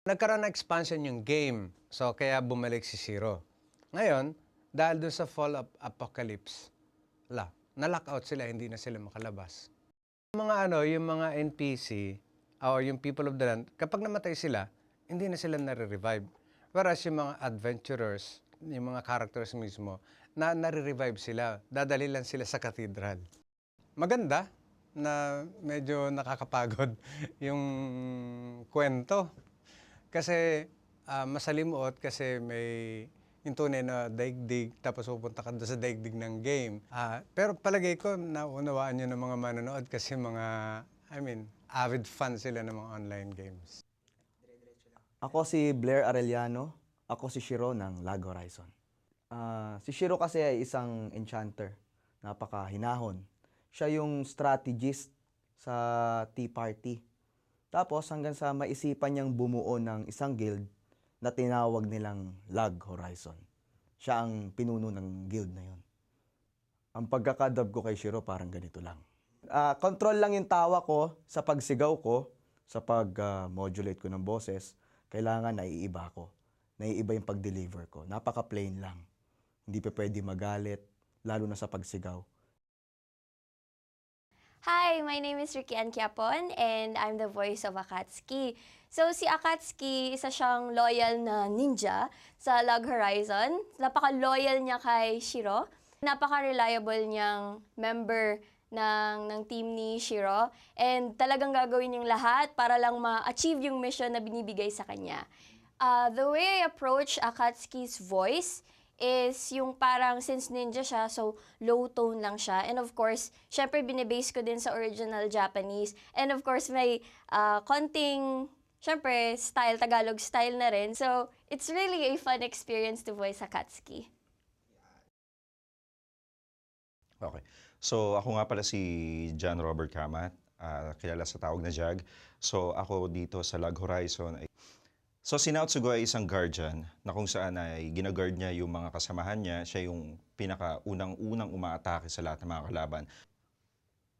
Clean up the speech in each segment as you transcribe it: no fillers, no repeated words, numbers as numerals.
Nagkaroon ng expansion yung game. So, kaya bumalik si Zero. Ngayon, dahil doon sa Fall of Apocalypse, na-lockout sila, hindi na sila makalabas. Yung mga NPC, or yung people of the land, kapag namatay sila, hindi na sila nare-revive. Whereas yung mga adventurers, yung mga characters mismo, nare-revive sila. Dadali lang sila sa cathedral. Maganda na medyo nakakapagod yung kwento. Kasi masalimuot kasi may yung tunay na daigdig tapos pupunta ka doon sa daigdig ng game. Pero palagay ko naunawaan nyo ng mga manonood kasi avid fan sila ng mga online games. Ako si Blair Arellano. Ako si Shiro ng Lag Horizon. Si Shiro kasi ay isang enchanter. Napakahinahon. Siya yung strategist sa Tea Party. Tapos hanggang sa maisipan niyang bumuo ng isang guild na tinawag nilang Lag Horizon. Siya ang pinuno ng guild na yun. Ang pagkakadub ko kay Shiro parang ganito lang. Control lang yung tawa ko sa pagsigaw ko, sa pag-modulate ko ng boses. Kailangan naiiba ko. Naiiba yung pag-deliver ko. Napaka-plain lang. Hindi pa pwede magalit, lalo na sa pagsigaw. Hi, my name is Ricky Ann Quiapon and I'm the voice of Akatsuki. So si Akatsuki, isa siyang loyal na ninja sa Log Horizon. Napaka-loyal niya kay Shiro. Napaka-reliable niyang member ng team ni Shiro. And talagang gagawin yung lahat para lang ma-achieve yung mission na binibigay sa kanya. The way I approach Akatsuki's voice is yung parang since ninja siya, so low tone lang siya. And of course, syempre binibase ko din sa original Japanese. And of course, may konting, syempre, style, Tagalog style na rin. So, it's really a fun experience to voice Akatsuki. Okay. So, ako nga pala si John Robert Kamat, kilala sa tawag na Jag. So, ako dito sa Lag Horizon ay si Naotsugo ay isang guardian na kung saan ay ginaguard niya yung mga kasamahan niya. Siya yung pinaka-unang umaatake sa lahat ng mga kalaban.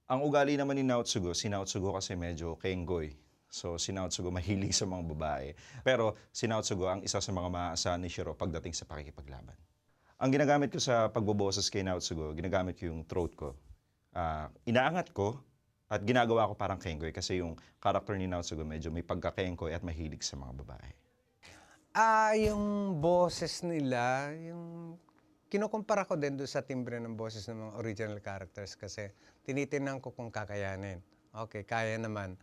Ang ugali naman ni Naotsugo, si Naotsugo kasi medyo kenggoy. So si Naotsugo mahilig sa mga babae. Pero si Naotsugo ang isa sa mga maaasahan ni Shiro pagdating sa pakikipaglaban. Ang ginagamit ko sa pagboboses kay Naotsugo, ginagamit ko yung throat ko. Inaangat ko at ginagawa ko parang kenggoy kasi yung character ni Naotsugo medyo may pagka-kenggoy at mahilig sa mga babae. Yung boses nila, kinukumpara ko din doon sa timbre ng boses ng mga original characters kasi tinitingnan ko kung kakayanin. Okay, kaya naman.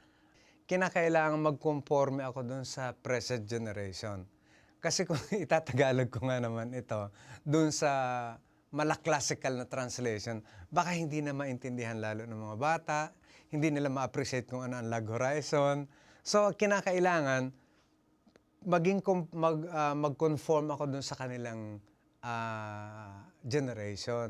Kinakailangan magkonforme ako doon sa present generation. Kasi kung itatagalog ko nga naman ito, doon sa mala-classical na translation, baka hindi na maintindihan lalo ng mga bata, hindi nila ma-appreciate kung ano ang Lag Horizon. So, kinakailangan mag-conform ako doon sa kanilang generation.